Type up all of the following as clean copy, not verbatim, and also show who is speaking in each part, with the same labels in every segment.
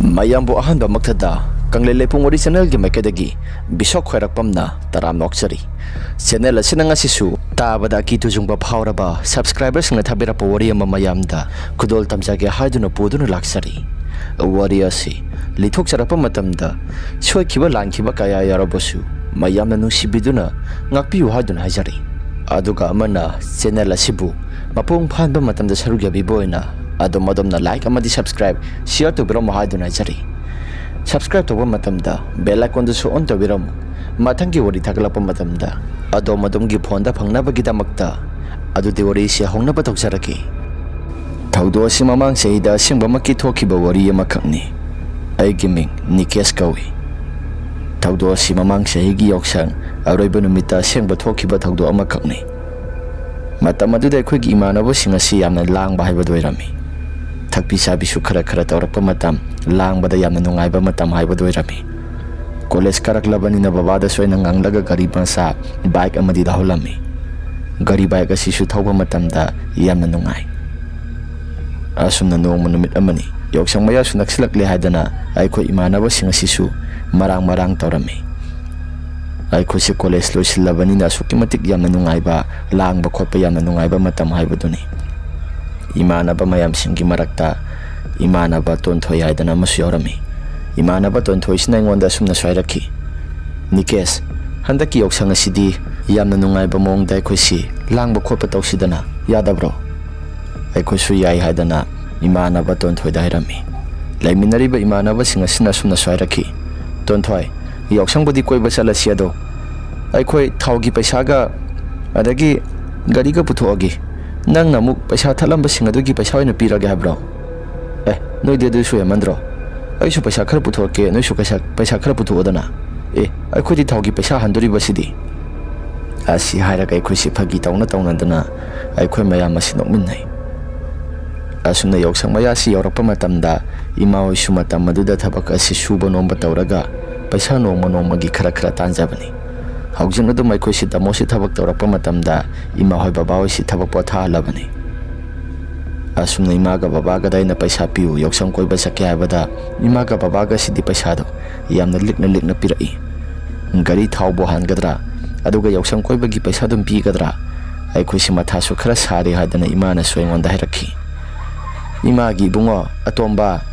Speaker 1: mayambo ahanba makthada kanglele pung original gi makedagi bisok khairakpamna taram nokchari channel asina ngasisu tabada ki tujungba phawraba subscribers nga thabira pawari ama mayamda kudol tamjage haiduna poduna laksari wari asi lithok charapa matamda soikiba langkiba kaya yarabosu mayamna nusibiduna ngakpiu haiduna hajari aduga amana channel asibu mapung phanba matamda saruga biboina adomadamna like amadi subscribe share to biram haiduna jari subscribe to matamda bell icon su on to biram mathangi wari thaglapa matamda adomadamgi phone da phangna bagidamakta adudi wari se hongna batokjaraki thaudo si mamang seida singba makki thokiba wari amakhakni ai giming Nikesh kawi thaudo si mamang sehigi yoksang aroiba numita singba thokiba thaudo amakhakni matam aduda khoi imanabo singasi yamna langba haiba doirami thakpi sabi su khara tawrapa matam langbada yamna nungaiba matam haiba doirami college karaklabani na babada soina nganglaga gari bansa bike amadi dahulami gari bike asi su thauba matamda yamna nungai asumna nongma numit amani yoksang maya su naksilakle haidana aiko imanaba singasi su marang tawrami aiko si college loisilabani na sukimatik yamna nungaiba langba khotpa yamna nungaiba matam haiba duni imanaba mayam singi marakta imanaba tonthoi haidana masu yorami imanaba tonthoi sina ngonda sumna swairaki Nikesh handaki yoksang asidi yamna nungaiba mongda aiko si langba khotpa tawsidana yadabro aiko su yai haidana imanaba tonthoi da hairami laiminariba imanaba singasina sumna swairaki tonthoi yoksang bodi koiba salasi ado aiko thaugi paisaga adagi gari ga puthoagi nang namuk paisa thalamba singadugi paisa oina pirage habro noi de su yamandro ai su paisa khar puthoke noi su paisa khar puthodana ai khodi thaugi paisa handuri basidi asi haira kai khosi phagi tawna dana ai khoi mayam asinok minnai asuna yoksang maya si yorapa matamda ima oi su matam maduda thabak asi suba nomba tawraga paisa nongma gi khara tanjabani haujing adu mai khoi si tamo si thabak tawrapa matamda ima hoi baba oi si thabak potha halabani asumna ima ga baba ga daina paisa piu yoksang koi ba sakya bada ima ga baba ga sidi paisa do yamna likna pirai gari thau bo han gadra aduga yoksang koi ba gi paisa dum pi gadra ai khoi si matha su khara sari hadana ima na soingon da hirakhi ima gi bungo atomba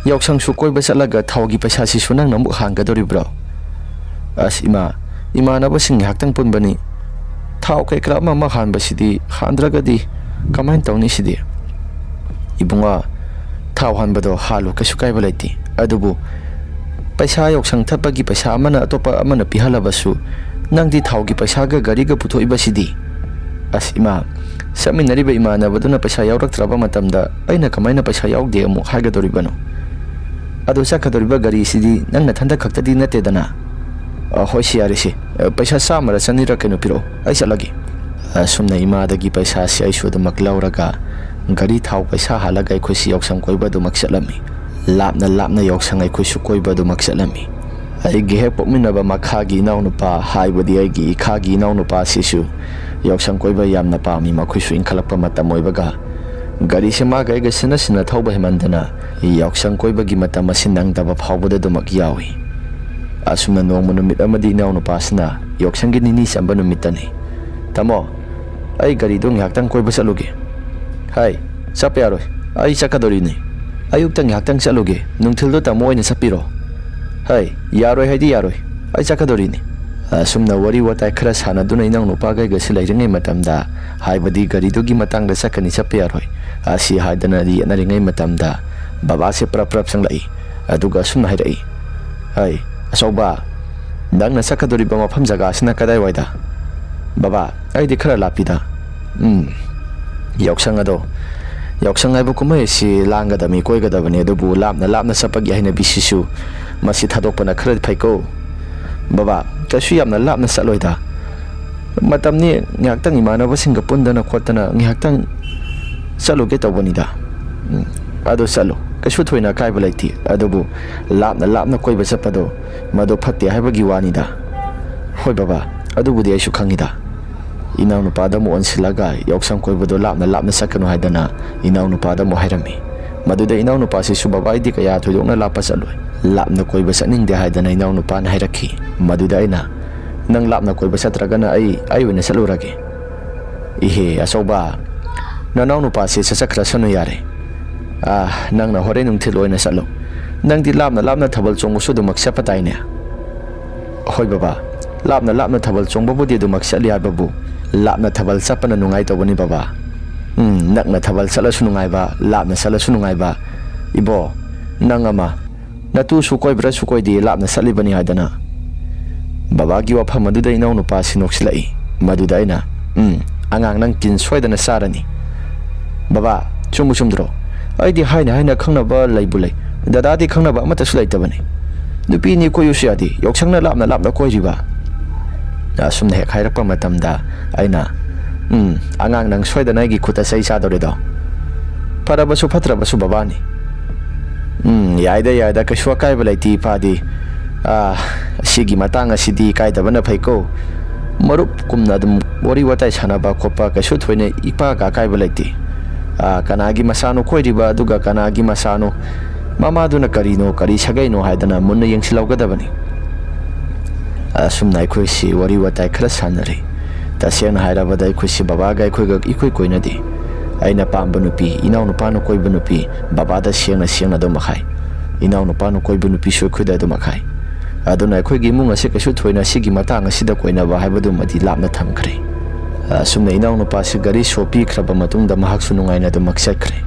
Speaker 1: yoksang su koi ba salaga thau gi paisa si sunang namuk han gadori bro as imanaba sing haktang punbani thau kai kra ma han basidi handragadi kamain tawni sidi ibunga thau hanbado halu kasu kai balaiti adubu paisa yoksang thapagi paisa amana atopa amana pihalabasu nangdi thau gi paisa ga gari ga putho ibasidi as ima saminariba imanaba duna paisa yaurak traba matamda aina kamaina paisa yaugde amu haga doribano adu sakadoriba gari sidi nangna thanda khaktadi natedana hoi si arisi paisa samara sanira kenu piro ai salagi sumna imadagi paisa si ai suda maklauraga gari thau paisa halaga ai khosi yoksang koiba du maksalami lapna yoksang ai khosu koiba du maksalami ai ge pokminaba makhagi naunupa haibodi ai gi khagi naunupa sisu yoksang koiba yamna pa mi makhosu inkhalapa matamoibaga gari sema ga ga sina thauba hemandana yoksang koiba gi matamasin nangdaba phawboda du mak yawi asumna nongma numit amadi naunu pasna yoksanggi nini samba numitani tamo ai gari dong yaktang koi basaluge hai sape aroi ai sakadori ni ayuk tang yaktang saluge nungthildo tamo oina sapiro hai yaroi haidi yaroi ai sakadori ni asumna wari watai khara sana duna inang nupa ga silai ringai matamda haibadi gari dogi matang da sakani sape aroi asi haidana ri na ringai matamda baba se prap sanglai aduga sumna hairai hai asoba nangna sakadori ba mafam jaga sina kadai waida baba ai de khara lapida yoksang ai bu kumai si langa da mi koi ga da bani adubu lapna sapagi haina bisisu masi thadokpana khara phaiko baba kasu yamna lapna saloida matamni ngaktang imanaba singa pundana khotana ngaktang saloge tawbanida ado salo kasu thoina kai balaiti adubu lapna koi basapado mado phatti haibagi wanida hoi baba adubu de aishu khangida inaunu pada mo onsilaga yoksang koi bodo lapna sakanu haidana inaunu pada mo hairami Maduda inaunupasisu babaidi kaya thoidokna lapa chatloi lapna koiba chatningde haidana inaunupana hairakhi maduda aina nang lapna koiba chatragana ai oina chatlurage ihe asoba nanaunupa se chakhra sanu yare nang na hore nungthil oina chatlo nangdi lapna thabal chongbusu dumak chapataine hoi baba lapna thabal chongbabudi dumak chatli hababu lapna thabal chapana nungai tobani baba nakna thabal chalasu nungai ba lapna chalasu nungai ba ibo nangama natu sukoi bra sukoi di lapna chali bani hadana baba gi wafam maduda inaunupa sinoksilai maduda aina angang nang kin soidana sarani baba chumdro aidi haina khangnaba laibulai dada di khangnaba amata sulai tabani nupi ni koyu siadi yoksangna lapna koiriba asumna hek hairakpa matamda aina angang nang soidana gi khuta sai sadore do parabasu phatrabasu babani yaida kaswa kai balai padi sigi matang asidi kai dabana phaiko marup kumna dum wari watai sanaba khopa kasu thoine ipa ka kai balai kanagi masano koiriba duga kanagi masano mama duna kari sagaino haidana munna yengsilaugadabani asumna aikoisi wari watai khara sanare tasena hairabada aikoisi babaga aikoiga ikoi koinadi aina pamba nupi inaunupano koiba nupi babada siangna do makhai inaunupano koiba nupi soi khuda do makhai aduna aikoigi imung ase kasu thoina sigi matang asida koina ba haibadu madi lapna thamkhre asumna inaunupa si gari sopi khraba matungda mahak sunungaina do maksakre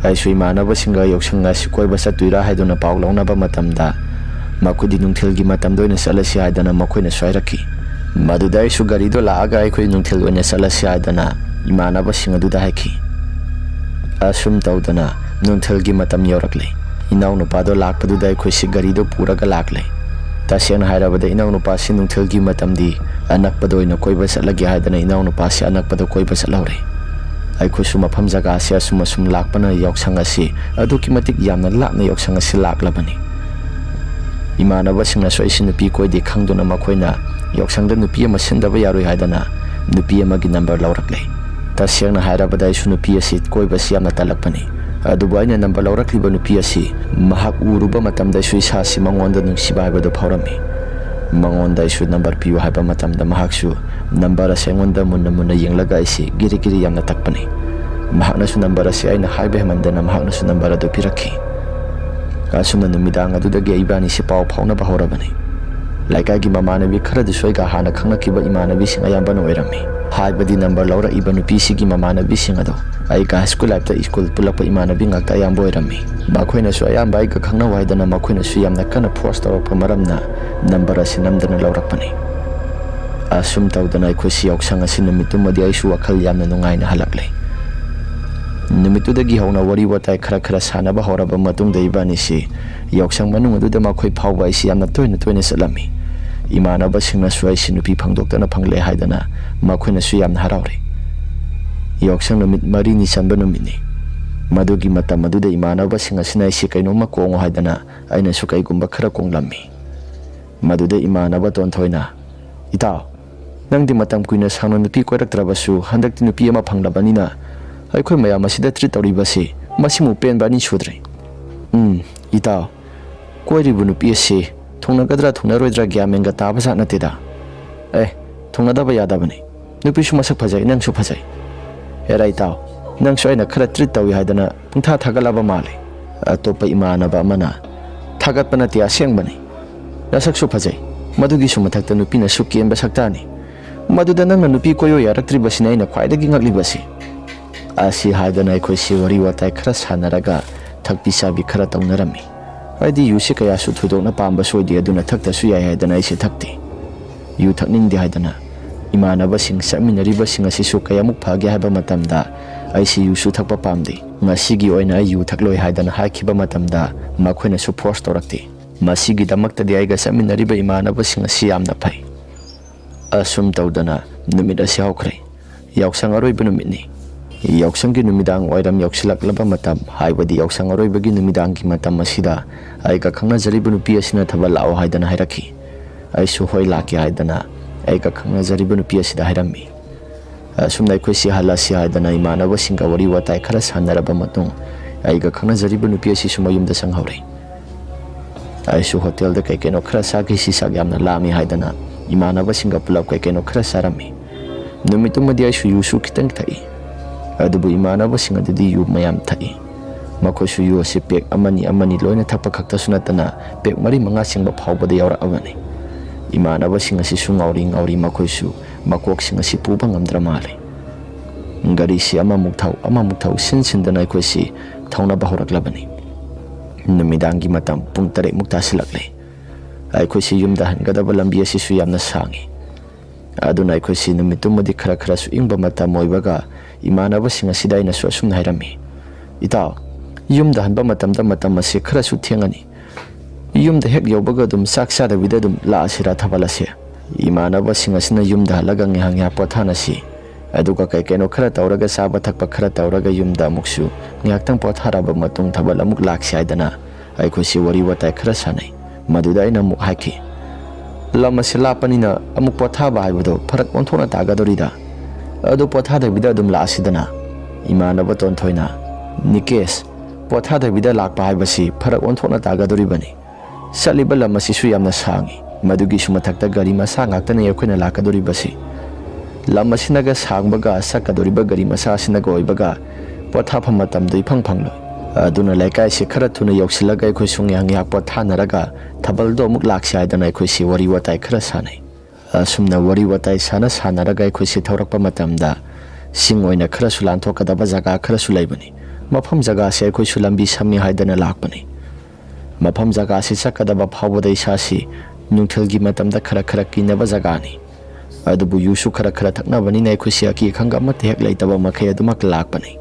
Speaker 1: aisu imanaba singa yoksanga si koiba satuira haiduna paulongna ba matamda makudi nungthilgi matamdoina salasi haidana makoina soirakhi maduda isu gari do laaga aikoi nungthil oina salasi haidana imanaba singa duda haiki asum taudana nungthilgi matam yorakle inaunupa do lakpaduda aikoi si gari do puraga lakle tasena hairabada inaunupa si nungthilgi matamdi anakpado oina koiba chatlagi haidana inaunupa si anakpado koiba chatlaure aikoi su mafam jaga se asum lakpana yoksang asi aduki matik yamna lapna yoksang asi laklabani imanaba singna soisi nupi koidi khangduna makoina yoksangda nupi ama sindaba yaroi haidana nupi amagi number laurakle tasena hairabada isu nupi asi koiba si yamna talakpani adubu aina number laurakliba nupi asi mahak uruba matamda isu isa si mangonda nungsiba haibado phaurammi mangonda isu number piu haiba matamda mahaksu number ase ngonda munna yenglaga isi giri yamna takpani mahakna su number ase aina haibe mandana mahakna su number adu pirakhi asumna numidang adudagi ibani si pau phauna ba horabani laikagi mamanabi kharadu soiga hana khangnakiba imanabi sing ayambana oirami haibadi number laura ibanu pc gi mamanabi sing ado ai ka school life ta school pulakpa imanabi ngakta ayamba oirami makhoina su ayamba ai ka khangna waidana makhoina su yamna kana force tawpa maramna number asi namdana laurakpani asum tawdana ai khosi yoksang asi numitumadi ai su wakhal yamna nungaina halakle numitudagi hauna wari watai khara sanaba horaba matungda ibani si yoksang manung aduda makhoi phawba isi yamna toina salami imanaba singna suai sinupi phangdoktana phangle haidana makhoina su yamna haraure yoksang numit mari ni sanba numitni madugi matam aduda imanaba singa sina isi kainoma kongo haidana aina su kaigumba khara konglammi maduda imanaba tonthoina ita nangdi matam kuina sangno nupi koiraktrabasu handakti nupi ama phanglabanina aikoi mayam asida treat tawribasi masimu pen bani sudre ita koiribu nupi ase thongnagadra thongnaroidra gyamenga tabasa nateda thongnadaba yadabani nupi su masak phajai nang su phajai era ita nang su aina khara treat tawi haidana pungtha thagalaba male atopa imanaba amana thagatpana ti asengbani nasak su phajai madugi su mathakta nupi na su kiemba saktani maduda nang nupi koyo yaraktribasina aina khwaidagi ngaklibasi asi haidana aikoi si wari watai khara sanaraga thakpi sabi khara taunarami aidi yusi kaya su thudokna pamba soidi aduna thakta su yai haidana isi thakti yu thakningdi haidana imanaba sing saminariba sing asi su kaya muk phage haiba matamda aisi yu su thakpa pamdi ngasigi oina ai yu thakloi haidana hakiba matamda makhoina su force torakti masigi damakta di aiga saminariba imanaba sing asi yamna phai asum tawdana numit asi hokre yoksang aroiba numitni yoksanggi numidang oiram yoksilaklaba matam haibadi yoksang aroibagi numidanggi matam asida ai ka khangna jaribu nupi asina thabal lao haidana hairakhi ai su hoi laki haidana ai ka khangna jaribu nupi asida hairammi asumnai khoi si halasi haidana imanaba singa wari watai khara sanaraba matung ꯑꯩꯒ ꯈꯪꯅꯖꯔꯤꯕ ꯅꯨꯄꯤ ꯑꯁꯤꯁꯨ ꯃꯌꯨꯝꯗ ꯆꯪꯍꯧꯔꯦ꯫ ꯑꯩꯁꯨ ꯍꯣꯇꯦꯜꯗ ꯀꯩꯀꯩꯅꯣ ꯈꯔ ꯆꯥꯈꯤꯁꯤ ꯆꯥꯛ ꯌꯥꯝꯅ ꯂꯥꯝꯃꯤ ꯍꯥꯏꯗꯅ ꯏꯃꯥꯟꯅꯕꯁꯤꯡꯒ ꯄꯨꯂꯞ ꯀꯩꯀꯩꯅꯣ ꯈꯔ ꯆꯥꯔꯝꯃꯤ꯫ ꯅꯨꯃꯤꯠꯇꯨꯃꯗꯤ ꯑꯩꯁꯨ ꯌꯨꯁꯨ ꯈꯤꯇꯪ ꯊꯛꯏ, ꯑꯗꯨꯕꯨ ꯏꯃꯥꯟꯅꯕꯁꯤꯡ ꯑꯗꯨꯗꯤ ꯌꯨ ꯃꯌꯥꯝ ꯊꯛꯏ꯫ ꯃꯈꯣꯏꯁꯨ ꯌꯨ ꯑꯁꯤ ꯄꯦꯛ ꯑꯃꯅꯤ ꯂꯣꯏꯅ ꯊꯛꯄ ꯈꯛꯇꯁꯨ ꯅꯠꯇꯅ ꯄꯦꯛ 4-5 ꯆꯤꯡꯕ ꯐꯥꯎꯕꯗ ꯌꯥꯎꯔꯛꯑꯕꯅꯤ꯫ ꯏꯃꯥꯟꯅꯕꯁꯤꯡ ꯑꯁꯤꯁꯨ ꯉꯥꯎꯔꯤ ꯃꯈꯣꯏꯁꯨ ꯃꯀꯣꯛꯁꯤꯡ ꯑꯁꯤ ꯄꯨꯕ ꯉꯝꯗ꯭ꯔ ꯃꯥꯜꯂꯦ꯫ ꯒꯥꯔꯤꯁꯤ ꯑꯃꯃꯨꯛ ꯊꯧ ꯁꯤꯟꯗꯅ ꯑꯩꯈꯣꯏꯁꯤ ꯊꯧꯅꯕ ꯍꯧꯔꯛꯂꯕꯅꯤ꯫ ꯅꯨꯃꯤꯗꯥꯡꯒꯤ ꯃꯇꯝ ꯄꯨꯡ 7ꯃꯨꯛ ꯇꯥꯁꯤꯜꯂꯛꯂꯦ꯫ ꯑꯩꯈꯣꯏꯁꯤ ꯌꯨꯝꯗ ꯍꯟꯒꯗꯕ ꯂꯝꯕꯤ ꯑꯁꯤꯁꯨ ꯌꯥꯝꯅ ꯁꯥꯡꯉꯤ꯫ ꯑꯗꯨꯅ ꯑꯩꯈꯣꯏꯁꯤ ꯅꯨꯃꯤꯠꯇꯨꯃꯗꯤ ꯈꯔꯁꯨ ꯏꯪꯕ ꯃꯇꯝ ꯑꯣꯏꯕꯒ ꯏꯃꯥꯟꯅꯕꯁꯤꯡ ꯑꯁꯤꯗ ꯑꯩꯅꯁꯨ ꯑꯁꯨꯝꯅ ꯍꯥꯏꯔꯝꯃꯤ, ꯏꯇꯥꯎ, ꯌꯨꯝꯗ ꯍꯟꯕ ꯃꯇꯝꯗ ꯃꯇꯝ ꯑꯁꯤ ꯈꯔꯁꯨ ꯊꯦꯡꯉꯅꯤ꯫ ꯌꯨꯝꯗ ꯍꯦꯛ ꯌꯧꯕꯒ ꯑꯗꯨꯝ ꯆꯥꯛ ꯆꯥꯗꯕꯤꯗ ꯑꯗꯨꯝ ꯂꯥꯛꯑꯁꯤꯔꯥ ꯊꯥꯕꯜ ꯑꯁꯦ꯫ ꯏꯃꯥꯟꯅꯕꯁꯤꯡ ꯑꯁꯤꯅ ꯌꯨꯝꯗ ꯍꯜꯂꯒ ꯉꯥꯏꯍꯥꯛ ꯄꯣꯊꯥꯅꯁꯤ, ꯑꯗꯨꯒ ꯀꯩꯀꯩꯅꯣ ꯈꯔ ꯇꯧꯔꯒ ꯆꯥꯕ ꯊꯛꯄ ꯈꯔ ꯇꯧꯔꯒ ꯌꯨꯝꯗ ꯑꯃꯨꯛꯁꯨ ꯉꯥꯏꯍꯥꯛꯇꯪ ꯄꯣꯊꯥꯔꯕ ꯃꯇꯨꯡ ꯊꯥꯕꯜ ꯑꯃꯨꯛ ꯂꯥꯛꯁꯤ ꯍꯥꯏꯗꯅ ꯑꯩꯈꯣꯏꯁꯤ ꯋꯥꯔꯤ ꯋꯥꯇꯥꯏ ꯈꯔ ꯁꯥꯟꯅꯩ꯫ ꯃꯗꯨꯗ ꯑꯩꯅ ꯑꯃꯨꯛ ꯍꯥꯏꯈꯤ, ꯂꯝ ꯑꯁꯤ ꯂꯥꯞꯄꯅꯤꯅ ꯑꯃꯨꯛ ꯄꯣꯊꯥꯕ ꯍꯥꯏꯕꯗꯣ ꯐꯔꯛ ꯑꯣꯟꯊꯣꯛꯅ ꯇꯥꯒꯗꯧꯔꯤꯗ, ꯑꯗꯨ ꯄꯣꯊꯥꯗꯕꯤꯗ ꯑꯗꯨꯝ ꯂꯥꯛꯑꯁꯤꯗꯅ꯫ ꯏꯃꯥꯟꯅꯕ ꯇꯣꯟꯊꯣꯏꯅ, ꯅꯤꯀꯦꯁ, ꯄꯣꯊꯥꯗꯕꯤꯗ ꯂꯥꯛꯄ ꯍꯥꯏꯕꯁꯤ ꯐꯔꯛ ꯑꯣꯟꯊꯣꯛꯅ ꯇꯥꯒꯗꯧꯔꯤꯕꯅꯤ꯫ ꯆꯠꯂꯤꯕ ꯂꯝ ꯑꯁꯤꯁꯨ ꯌꯥꯝꯅ ꯁꯥꯡꯉꯤ, ꯃꯗꯨꯒꯤꯁꯨ ꯃꯊꯛꯇ ꯒꯥꯔꯤ ꯃꯆꯥ ꯉꯥꯛꯇꯅꯤ ꯑꯩꯈꯣꯏꯅ ꯂꯥꯛꯀꯗꯧꯔꯤꯕꯁꯤ꯫ ꯂꯝ ꯑꯁꯤꯅꯒ ꯁꯥꯡꯕꯒ ꯆꯠꯀꯗꯧꯔꯤꯕ ꯒꯥꯔꯤ ꯃꯆꯥ ꯑꯁꯤꯅꯒ ꯑꯣꯏꯕꯒ ꯄꯣꯊꯥꯐꯝ ꯃꯇꯝꯗꯣ ꯏꯐꯪ ꯐꯪꯂꯣꯏ꯫ ꯑꯗꯨꯅ ꯂꯩꯀꯥꯏꯁꯤ ꯈꯔ ꯊꯨꯅ ꯌꯧꯁꯤꯜꯂꯒ ꯑꯩꯈꯣꯏꯁꯨ ꯉꯥꯏꯍꯥꯛ ꯄꯣꯊꯥꯅꯔꯒ ꯊꯥꯕꯜꯗꯣ ꯑꯃꯨꯛ ꯂꯥꯛꯁꯤ ꯍꯥꯏꯗꯅ ꯑꯩꯈꯣꯏꯁꯤ ꯋꯥꯔꯤ ꯋꯥꯇꯥꯏ ꯈꯔ ꯁꯥꯟꯅꯩ꯫ ꯑꯁꯨꯝꯅ ꯋꯥꯔꯤ ꯋꯥꯇꯥꯏ ꯁꯥꯟꯅꯔꯒ ꯑꯩꯈꯣꯏꯁꯤ ꯊꯧꯔꯛꯄ ꯃꯇꯝꯗ ꯆꯤꯡ ꯑꯣꯏꯅ ꯈꯔꯁꯨ ꯂꯥꯟꯊꯣꯛꯀꯗꯕ ꯖꯒꯥ ꯈꯔꯁꯨ ꯂꯩꯕꯅꯤ꯫ ꯃꯐꯝ ꯖꯒꯥꯁꯤ ꯑꯩꯈꯣꯏꯁꯨ ꯂꯝꯕꯤ ꯁꯝꯃꯤ ꯍꯥꯏꯗꯅ ꯂꯥꯛꯄꯅꯤ꯫ ꯃꯐꯝ ꯖꯒꯥꯁꯤ ꯆꯠꯀꯗꯕ ꯐꯥꯎꯕꯗ ꯏꯁꯥꯁꯤ ꯅꯨꯡꯊꯤꯜꯒꯤ ꯃꯇꯝꯗ ꯈꯔ ꯀꯤꯅꯕ ꯖꯒꯥꯅꯤ꯫ ꯑꯗꯨꯕꯨ ꯌꯨꯁꯨ ꯈꯔ ꯊꯛꯅꯕꯅꯤꯅ ꯑꯩꯈꯣꯏꯁꯤ ꯑꯀꯤ ꯑꯈꯪ ꯑꯃꯠꯇ ꯍꯦꯛ ꯂꯩꯇꯕ ꯃꯈꯩ ꯑꯗꯨꯃꯛ ꯂꯥꯛꯄꯅꯤ꯫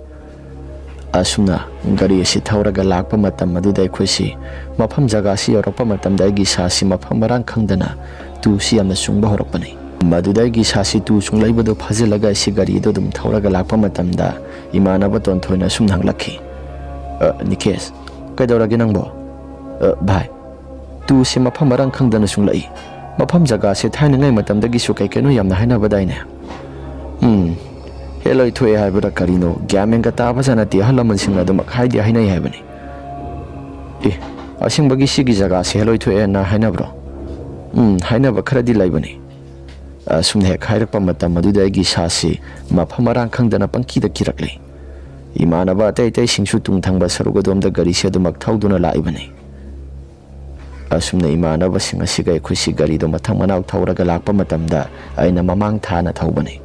Speaker 1: ꯑꯁꯨꯝꯅ ꯒꯥꯔꯤ ꯑꯁꯤ ꯊꯧꯔꯒ ꯂꯥꯛꯄ ꯃꯇꯝ ꯑꯗꯨꯗ ꯑꯩꯈꯣꯏꯁꯤ ꯃꯐꯝ ꯖꯒꯥꯁꯤ ꯌꯧꯔꯛꯄ ꯃꯇꯝꯗ ꯑꯩꯒꯤ ꯏꯁꯥꯁꯤ ꯃꯐꯝ ꯃꯔꯥꯡ ꯈꯪꯗꯅ ꯇꯨꯁꯤ ꯌꯥꯝꯅ ꯆꯨꯡꯕ ꯍꯧꯔꯛꯄꯅꯤ꯫ ꯃꯗꯨꯗ ꯑꯩꯒꯤ ꯏꯁꯥꯁꯤ ꯇꯨ ꯆꯨꯡꯂꯛꯏꯕꯗꯨ ꯐꯥꯖꯤꯜꯂꯒ ꯑꯩꯁꯤ ꯒꯥꯔꯤꯗꯨ ꯑꯗꯨꯝ ꯊꯧꯔꯒ ꯂꯥꯛꯄ ꯃꯇꯝꯗ ꯏꯃꯥꯟꯅꯕ ꯇꯣꯟꯊꯣꯏꯅ ꯑꯁꯨꯝꯅ ꯍꯪꯂꯛꯈꯤ, ꯅꯤꯀꯦꯁ, ꯀꯩꯗꯧꯔꯒꯦ ꯅꯪꯕꯣ? ꯚꯥꯏ, ꯇꯨꯁꯤ ꯃꯐꯝ ꯃꯔꯥꯡ ꯈꯪꯗꯅ ꯆꯨꯡꯂꯛꯏ꯫ ꯃꯐꯝ ꯖꯒꯥꯁꯤ ꯊꯥꯏꯅꯉꯩ ꯃꯇꯝꯗꯒꯤꯁꯨ ꯀꯩꯀꯩꯅꯣ ꯌꯥꯝꯅ ꯍꯥꯏꯅꯕꯗꯥꯏꯅꯦ? ꯍꯦꯂꯣꯏ ꯊꯣꯛꯑꯦ ꯍꯥꯏꯕ꯭ꯔꯥ ꯀꯔꯤꯅꯣ ꯒ꯭ꯌꯥꯟ ꯃꯦꯟꯒ ꯇꯥꯕꯖꯥꯠ ꯅꯠꯇꯦ꯫ ꯑꯍꯜ ꯂꯃꯟꯁꯤꯡꯅ ꯑꯗꯨꯃꯛ ꯍꯥꯏꯅꯩ ꯍꯥꯏꯕꯅꯤ꯫ ꯑꯁꯦꯡꯕꯒꯤ ꯁꯤꯒꯤ ꯖꯒꯥꯁꯤ ꯍꯦꯂꯣꯏ ꯊꯣꯛꯑꯦꯅ ꯍꯥꯏꯅꯕ꯭ꯔꯣ? ꯍꯥꯏꯅꯕ ꯈꯔꯗꯤ ꯂꯩꯕꯅꯤ꯫ ꯑꯁꯨꯝꯅ ꯍꯦꯛ ꯍꯥꯏꯔꯛꯄ ꯃꯇꯝ ꯑꯗꯨꯗ ꯑꯩꯒꯤ ꯏꯁꯥꯁꯤ ꯃꯐꯝ ꯃꯔꯥꯡ ꯈꯪꯗꯅ ꯄꯪꯀꯤꯗ ꯀꯤꯔꯛꯂꯤ꯫ ꯏꯃꯥꯟꯅꯕ ꯑꯇꯩꯁꯤꯡꯁꯨ ꯇꯨꯡ ꯊꯪꯕ ꯁꯔꯨꯛ ꯑꯗꯣꯝꯗ ꯒꯥꯔꯤꯁꯤ ꯑꯗꯨꯃꯛ ꯊꯧꯗꯨꯅ ꯂꯥꯛꯏꯕꯅꯤ꯫ ꯑꯁꯨꯝꯅ ꯏꯃꯥꯟꯅꯕꯁꯤꯡ ꯑꯁꯤꯒ ꯑꯩꯈꯣꯏꯁꯤ ꯒꯥꯔꯤꯗꯣ ꯃꯊꯪ ꯃꯅꯥꯎ ꯊꯧꯔꯒ ꯂꯥꯛꯄ ꯃꯇꯝꯗ ꯑꯩꯅ ꯃꯃꯥꯡ ꯊꯥꯅ ꯊꯧꯕꯅꯤ꯫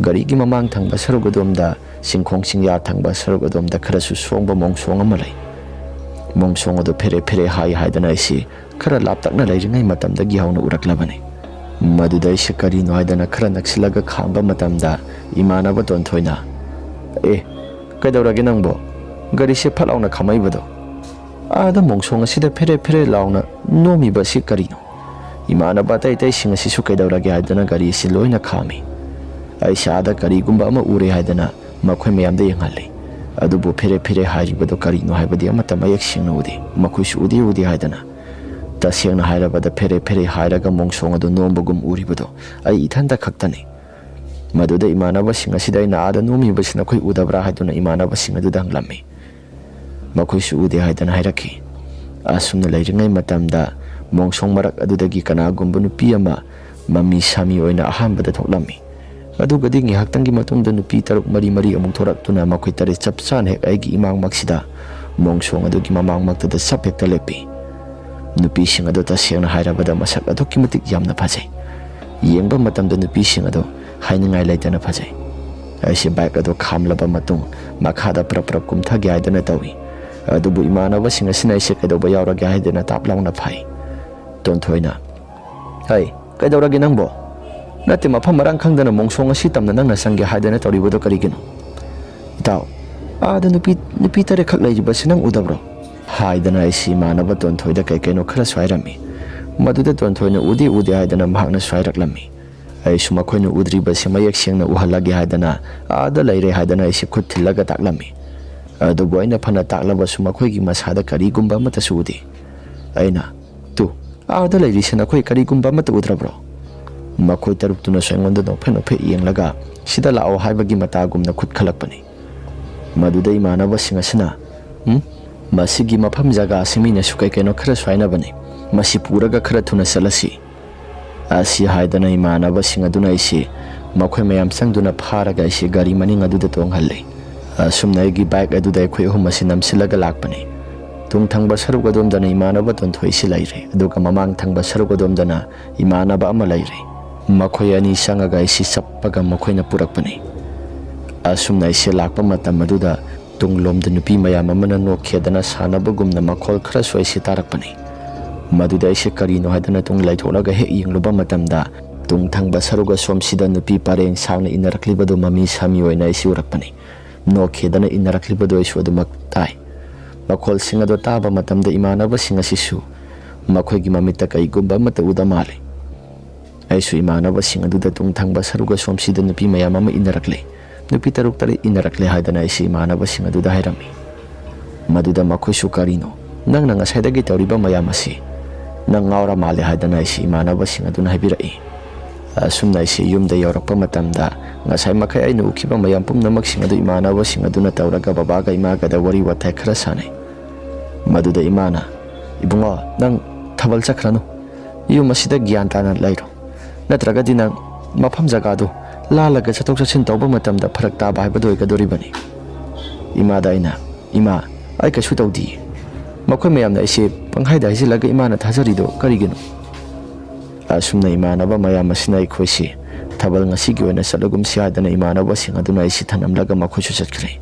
Speaker 1: ꯒꯥꯔꯤꯒꯤ ꯃꯃꯥꯡ ꯊꯪꯕ ꯁꯔꯨꯛ ꯑꯗꯣꯝꯗ ꯆꯤꯡꯈꯣꯡ ꯆꯤꯡꯌꯥ ꯊꯪꯕ ꯁꯔꯨꯛ ꯑꯗꯣꯝꯗ ꯈꯔꯁꯨ ꯁꯣꯡꯕ ꯃꯣꯡꯁꯣꯡ ꯑꯃ ꯂꯩ꯫ ꯃꯣꯡꯁꯣꯡ ꯑꯗꯨ ꯐꯦꯔꯦ ꯍꯥꯏꯗꯅ ꯑꯩꯁꯤ ꯈꯔ ꯂꯥꯞꯇꯛꯅ ꯂꯩꯔꯤꯉꯩ ꯃꯇꯝꯗꯒꯤ ꯍꯧꯅ ꯎꯔꯛꯂꯕꯅꯤ꯫ ꯃꯗꯨꯗ ꯑꯩꯁꯤ ꯀꯔꯤꯅꯣ ꯍꯥꯏꯗꯅ ꯈꯔ ꯅꯛꯁꯤꯜꯂꯒ ꯈꯥꯝꯕ ꯃꯇꯝꯗ ꯏꯃꯥꯟꯅꯕ ꯇꯣꯟꯊꯣꯏꯅ, ꯀꯩꯗꯧꯔꯒꯦ ꯅꯪꯕꯣ? ꯒꯥꯔꯤꯁꯤ ꯐꯠ ꯂꯥꯎꯅ ꯈꯥꯝꯃꯛꯏꯕꯗꯣ ꯑꯥꯗ ꯃꯣꯡꯁꯣꯡ ꯑꯁꯤꯗ ꯐꯦꯔꯦ ꯂꯥꯎꯅ ꯅꯣꯝꯃꯤꯕ ꯑꯁꯤ ꯀꯔꯤꯅꯣ? ꯏꯃꯥꯟꯅꯕ ꯑꯇꯩꯁꯤꯡ ꯑꯁꯤꯁꯨ ꯀꯩꯗꯧꯔꯒꯦ ꯍꯥꯏꯗꯅ ꯒꯥꯔꯤ ꯑꯁꯤ ꯂꯣꯏꯅ ꯈꯥꯝꯃꯤ꯫ ꯑꯩꯁꯤ ꯑꯥꯗ ꯀꯔꯤꯒꯨꯝꯕ ꯑꯃ ꯎꯔꯦ ꯍꯥꯏꯗꯅ ꯃꯈꯣꯏ ꯃꯌꯥꯝꯗ ꯌꯦꯡꯍꯜꯂꯤ꯫ ꯑꯗꯨꯕꯨ ꯐꯦꯔꯦ ꯍꯥꯏꯔꯤꯕꯗꯣ ꯀꯔꯤꯅꯣ ꯍꯥꯏꯕꯗꯤ ꯑꯃꯠꯇ ꯃꯌꯦꯛ ꯁꯦꯡꯅ ꯎꯗꯦ꯫ ꯃꯈꯣꯏꯁꯨ ꯎꯗꯦ ꯍꯥꯏꯗꯅ ꯇꯁꯦꯡꯅ ꯍꯥꯏꯔꯕꯗ ꯐꯦꯔꯦ ꯍꯥꯏꯔꯒ ꯃꯣꯡꯁꯣꯡ ꯑꯗꯨ ꯅꯣꯝꯕꯒꯨꯝ ꯎꯔꯤꯕꯗꯣ ꯑꯩ ꯏꯊꯟꯇ ꯈꯛꯇꯅꯤ꯫ ꯃꯗꯨꯗ ꯏꯃꯥꯟꯅꯕꯁꯤꯡ ꯑꯁꯤꯗ ꯑꯩꯅ ꯑꯥꯗ ꯅꯣꯝꯃꯤꯕꯁꯤ ꯅꯈꯣꯏ ꯎꯗꯕ꯭ꯔꯥ ꯍꯥꯏꯗꯨꯅ ꯏꯃꯥꯟꯅꯕꯁꯤꯡ ꯑꯗꯨꯗ ꯍꯪꯂꯝꯃꯤ꯫ ꯃꯈꯣꯏꯁꯨ ꯎꯗꯦ ꯍꯥꯏꯗꯅ ꯍꯥꯏꯔꯛꯈꯤ꯫ ꯑꯁꯨꯝꯅ ꯂꯩꯔꯤꯉꯩ ꯃꯇꯝꯗ ꯃꯣꯡꯁꯣꯡ ꯃꯔꯛ ꯑꯗꯨꯗꯒꯤ ꯀꯅꯥꯒꯨꯝꯕ ꯅꯨꯄꯤ ꯑꯃ ꯃꯃꯤ ꯁꯥꯃꯤ ꯑꯣꯏꯅ ꯑꯍꯥꯟꯕꯗ ꯊꯣꯛꯂꯝꯃꯤ꯫ ꯑꯗꯨꯒꯗꯤ ꯉꯥꯏꯍꯥꯛꯇꯪꯒꯤ ꯃꯇꯨꯡꯗ ꯅꯨꯄꯤ 3-4 ꯑꯃꯨꯛ ꯊꯣꯔꯛꯇꯨꯅ ꯃꯈꯣꯏ 7 ꯆꯞ ꯆꯥꯅ ꯍꯦꯛ ꯑꯩꯒꯤ ꯏꯃꯥꯡꯃꯛꯁꯤꯗ ꯃꯣꯡꯁꯣꯡ ꯑꯗꯨꯒꯤ ꯃꯃꯥꯡꯃꯛꯇꯗ ꯆꯞ ꯍꯦꯛꯇ ꯂꯦꯞꯄꯤ꯫ ꯅꯨꯄꯤꯁꯤꯡ ꯑꯗꯨ ꯇꯁꯦꯡꯅ ꯍꯥꯏꯔꯕꯗ ꯃꯁꯛ ꯑꯗꯨꯛꯀꯤ ꯃꯇꯤꯛ ꯌꯥꯝꯅ ꯐꯖꯩ꯫ ꯌꯦꯡꯕ ꯃꯇꯝꯗ ꯅꯨꯄꯤꯁꯤꯡ ꯑꯗꯨ ꯍꯥꯏꯅꯤꯡꯉꯥꯏ ꯂꯩꯇꯅ ꯐꯖꯩ꯫ ꯑꯩꯁꯤ ꯕꯥꯏꯛ ꯑꯗꯨ ꯈꯥꯝꯂꯕ ꯃꯇꯨꯡ ꯃꯈꯥꯗ ꯄ꯭ꯔꯞ ꯀꯨꯝꯊꯒꯦ ꯍꯥꯏꯗꯅ ꯇꯧꯏ꯫ ꯑꯗꯨꯕꯨ ꯏꯃꯥꯟꯅꯕꯁꯤꯡ ꯑꯁꯤꯅ ꯑꯩꯁꯦ ꯀꯩꯗꯧꯕ ꯌꯥꯎꯔꯒꯦ ꯍꯥꯏꯗꯅ ꯇꯥꯞ ꯂꯥꯎꯅ ꯐꯥꯏ꯫ ꯇꯣꯟꯊꯣꯏꯅ, ꯀꯩꯗꯧꯔꯒꯦ ꯅꯪꯕꯣ? ꯅꯠꯇꯦ, ꯃꯐꯝ ꯃꯔꯥꯡ ꯈꯪꯗꯅ ꯃꯣꯡꯁꯣꯡ ꯑꯁꯤ ꯇꯝꯅ ꯅꯪꯅ ꯆꯪꯒꯦ ꯍꯥꯏꯗꯅ ꯇꯧꯔꯤꯕꯗꯣ ꯀꯔꯤꯒꯤꯅꯣ? ꯏꯇꯥꯎ, ꯑꯥꯗ ꯅꯨꯄꯤ 7 ꯈꯛ ꯂꯩꯔꯤꯕꯁꯤ ꯅꯪ ꯎꯗꯕ꯭ꯔꯣ? ꯍꯥꯏꯗꯅ ꯑꯩꯁꯤ ꯏꯃꯥꯟꯅꯕ ꯇꯣꯟꯊꯣꯏꯗ ꯀꯩꯅꯣ ꯈꯔꯁꯨ ꯍꯥꯏꯔꯝꯃꯤ꯫ ꯃꯗꯨꯗ ꯇꯣꯟꯊꯣꯏꯅ ꯎꯗꯦ ꯍꯥꯏꯗꯅ ꯃꯍꯥꯛꯅꯁꯨ ꯍꯥꯏꯔꯛꯂꯝꯃꯤ꯫ ꯑꯩꯁꯨ ꯃꯈꯣꯏꯅ ꯎꯗ꯭ꯔꯤꯕꯁꯤ ꯃꯌꯦꯛ ꯁꯦꯡꯅ ꯎꯍꯜꯂꯒꯦ ꯍꯥꯏꯗꯅ ꯑꯥꯗ ꯂꯩꯔꯦ ꯍꯥꯏꯗꯅ ꯑꯩꯁꯤ ꯈꯨꯠ ꯊꯤꯜꯂꯒ ꯇꯥꯛꯂꯝꯃꯤ꯫ ꯑꯗꯨꯕꯨ ꯑꯩꯅ ꯐꯅ ꯇꯥꯛꯂꯕꯁꯨ ꯃꯈꯣꯏꯒꯤ ꯃꯁꯥꯗ ꯀꯔꯤꯒꯨꯝꯕ ꯑꯃꯠꯇꯁꯨ ꯎꯗꯦ꯫ ꯑꯩꯅ, ꯑꯥꯗ ꯂꯩꯔꯤꯁꯤ ꯅꯈꯣꯏ ꯀꯔꯤꯒꯨꯝꯕ ꯑꯃꯠꯇ ꯎꯗ꯭ꯔꯕ꯭ꯔꯣ? ꯃꯈꯣꯏ 7ꯇꯨꯅꯁꯨ ꯑꯩꯉꯣꯟꯗ ꯅꯣꯛꯐꯦꯠ ꯌꯦꯡꯂꯒ ꯁꯤꯗ ꯂꯥꯛꯑꯣ ꯍꯥꯏꯕꯒꯤ ꯃꯇꯥꯒꯨꯝꯅ ꯈꯨꯠ ꯈꯜꯂꯛꯄꯅꯤ꯫ ꯃꯗꯨꯗ ꯏꯃꯥꯟꯅꯕꯁꯤꯡ ꯑꯁꯤꯅ Masigi mafam jaga simina sukai keno khara swainabani masi puraga khara thuna salasi asi haidana imanaba singaduna isi makhoi mayam sangduna pharaga isi gari maning aduda tonghalle asumna igi bike aduda khoi hum masi namsilaga lakpani tung thangba saruga domdana imanaba tonthoi si laire aduga mamang thangba saruga domdana imanaba ama laire makhoi ani sangaga isi sappaga makhoina purakpani asumna isi lakpa matam aduda tunglom da nupi mayam amana nokhedana sanabagumna makhol khara soi si tarakpani maduda isi karino hadana tung laitholaga he yingluba matamda tung thangba saruga somsida nupi pareng sangna inaraklibado mami sami oina isi urakpani nokhedana inaraklibado isu adumak tai makhol singado taba matamda imanaba singa sisu makhoi gi mamita kai gumba mata udamale aisu imanaba singaduda tung thangba saruga somsida nupi mayam ama inarakle nupi taruk tari inarakle haidana isi imanaba singaduda hairami maduda makhoi su karino nang ngasai tauriba mayam asi nang ngaura male haidana isi imanaba singaduna haibirai asumna isi yumda yaurakpa matamda ngasai makai aina ukiba mayam pumnamak singadu imanaba singaduna tauraga babaga imaga da wari watai khara sanai maduda imana ibunga nang thabal chakranu yum asida gyan tana lairo natragadi nang mafam jagadu lalaga chatok chachin tauba matamda pharak taba haibado igadoribani imada aina ima ai kachu tawdi makhoi mayamna isi panghaida hisilaga imana thajarido karigino asumna imanaba mayam asina ikhoisi thabal ngasigi oina salagum siadana imanaba singaduna isi thanamlaga makhoisu chatkre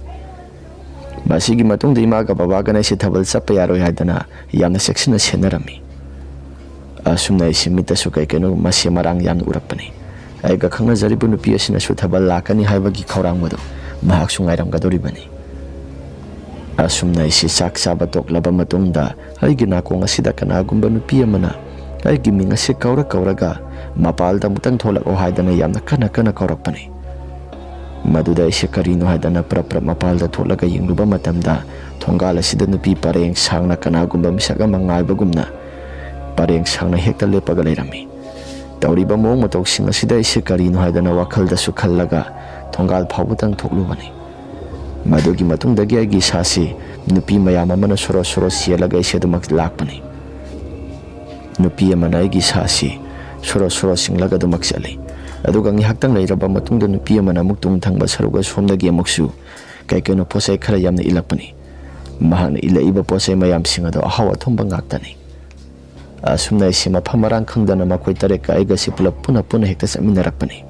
Speaker 1: masigi matungda imaga babaga na isi thabal chappa yaroi haidana yamna seksina senarami asumna isi mitasu kaikeno masi marang yamna urakpani aiga khangna jaribu nupi asina su thabal lakani haibagi khawrangmado mahak sungairamgadoribani asumna isi sak saba toklaba matungda aigi nakong asida kanagumba nupi amana aigi ming asi kauraga mapalda mutang tholak o haidana yamna kana kaurakpani maduda isi karino haidana prapra mapalda tholaga yingluba matamda thongal asida nupi pareng sangna kanagumba misaga mangaibagumna pareng sangna hekta lepaga leirami tauriba mong matoksin asida isi karino haidana wakhalda su khallaga thongal phawbutang thoklubani madugi matungdagi aigi sasi nupi mayam amana soro sialaga isi adumak lakpani nupi amana aigi sasi soro singlaga dumak sali aduga ngihaktang leiraba matungda nupi amana amuk tung thangba saruga somdagi amuksu kaikeno posai khara yamna ilakpani mahakna ilaiba posai mayam singado ahaw athomba ngaktani asumna isi mafam marang khangdana makhoi tareka aiga si pulap puna hekta saminarakpani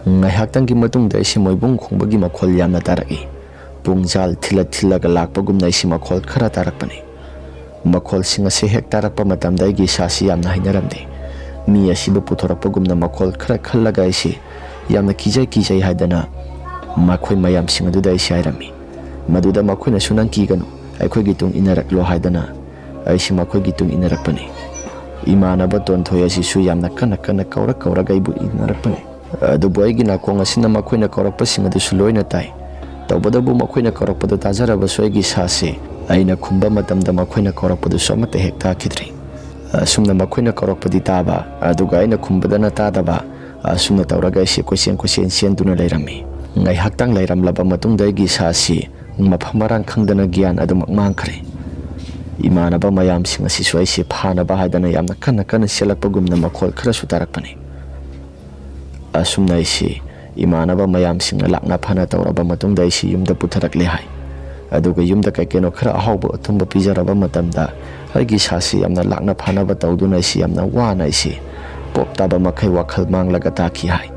Speaker 1: ngaihaktangi matungda isi moibung khongbagi makhol yamna taraki pungjal thilaga lakpagumna isi makhol khara tarakpani makhol singa se hek tarakpa matamda igi sasi yamna hainaramde mi asiba puthorakpagumna makhol khara khallaga isi yamna kijai haidana makhoi mayam singaduda isi hairami maduda makhoina sunang kiganu aikhoi gitung inaraklo haidana aisi makhoi gitung inarakpani imanaba tonthoi asisu yamna kana kauraga ibu inarakpani adubu aigi nakong asina makhoina kaurakpa singadusu loina tai tawbadabu makhoina kaurakpado tajarabasu aigi sasi aina khumba matamda makhoina kaurakpado somata hek takhidri asumna makhoina kaurakpadi taba aduga aina khumbadana tadaba asumna tawraga isi koisen senduna leirami ngai haktang leiramlaba matungda aigi sasi mafam marang khangdana gyan adumak mangkhre imanaba mayam singa sisu aisi phanaba haidana yamna kana selakpagumna makhol khara sutarakpani asumna isi imanaba mayam singa lakna phana tawraba matungda isi yumda putharakle hai aduga yumda kaikeno khara ahawba athumba pijaraba matamda aigi sasi yamna lakna phanaba tawduna isi yamna wana isi poptaba makhai wakhal manglaga taki hai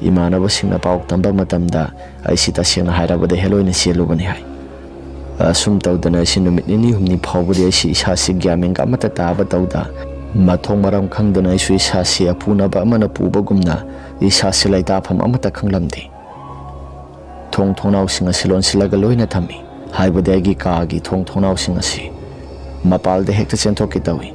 Speaker 1: imanaba singa pauk tamba matamda aisi tasena hairabada heloina selubani hai asum tawdana isi numit nini humni phawbudi isi sasi gyamenga amata taba tawda mathong maram khangdana isu isasi apunaba amana pubagumna isasi laitafam amata khanglamdi thongnau singa silon silaga loina thami haibadagi kaagi thongnau singa si mapalda hekta chenthokki tawi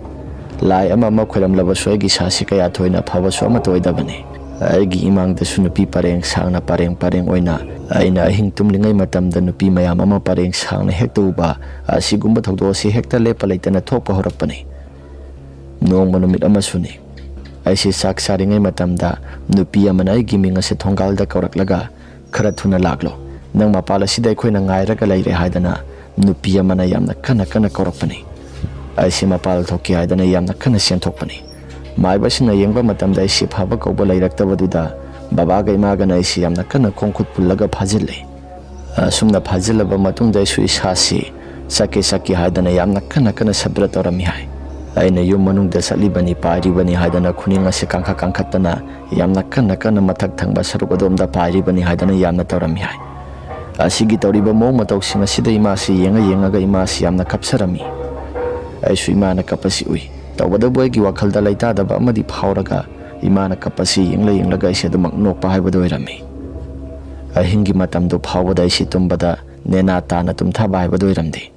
Speaker 1: lai ama khairam laba soigi sasi kaya thoina phawa so ama toidabani aigi imangda sunupi pareng sangna pareng oina aina ahing tumlingai matamda nupi mayam ama pareng sangna hekta uba asigumba thawdo si hekta lepa leitana thokpa horapani nong manumit amasuni aisi sak saringai matamda nupi amana aigi minga se thongalda kauraklaga khara thuna laklo nang mapala sidai khoina ngairaga leire haidana nupi amana yamna kana kaurakpani. Aisi mapal thoki haidana yamna kana senthokpani. Maibasina yengba matamda aisi phaba kauba lairaktabaduda babaga imagana aisi yamna kana khongkhut pullaga phajille. Asumna phajillaba matungda aisu isasi saki haidana yamna kana sabra tawrami hai. Aina yum manungda satlibani pairibani haidana khuning ase kangkhattana yamna kana mathak thangba saruk adomda pairibani haidana yamna tawrami hai. Asigi tawriba mawng matawsing asida imasi yengaga imasi yamna kapsarami. Aisu imana kapasi ui. Tawbadabu aigi wakhalda laitadaba amadi phawraga imana kapasi yenglaga aisi adumak nokpa haibadu oirami. Ahingi matamdu phawbada aisi tumbada nena tana tumthaba haibadu oiramdi.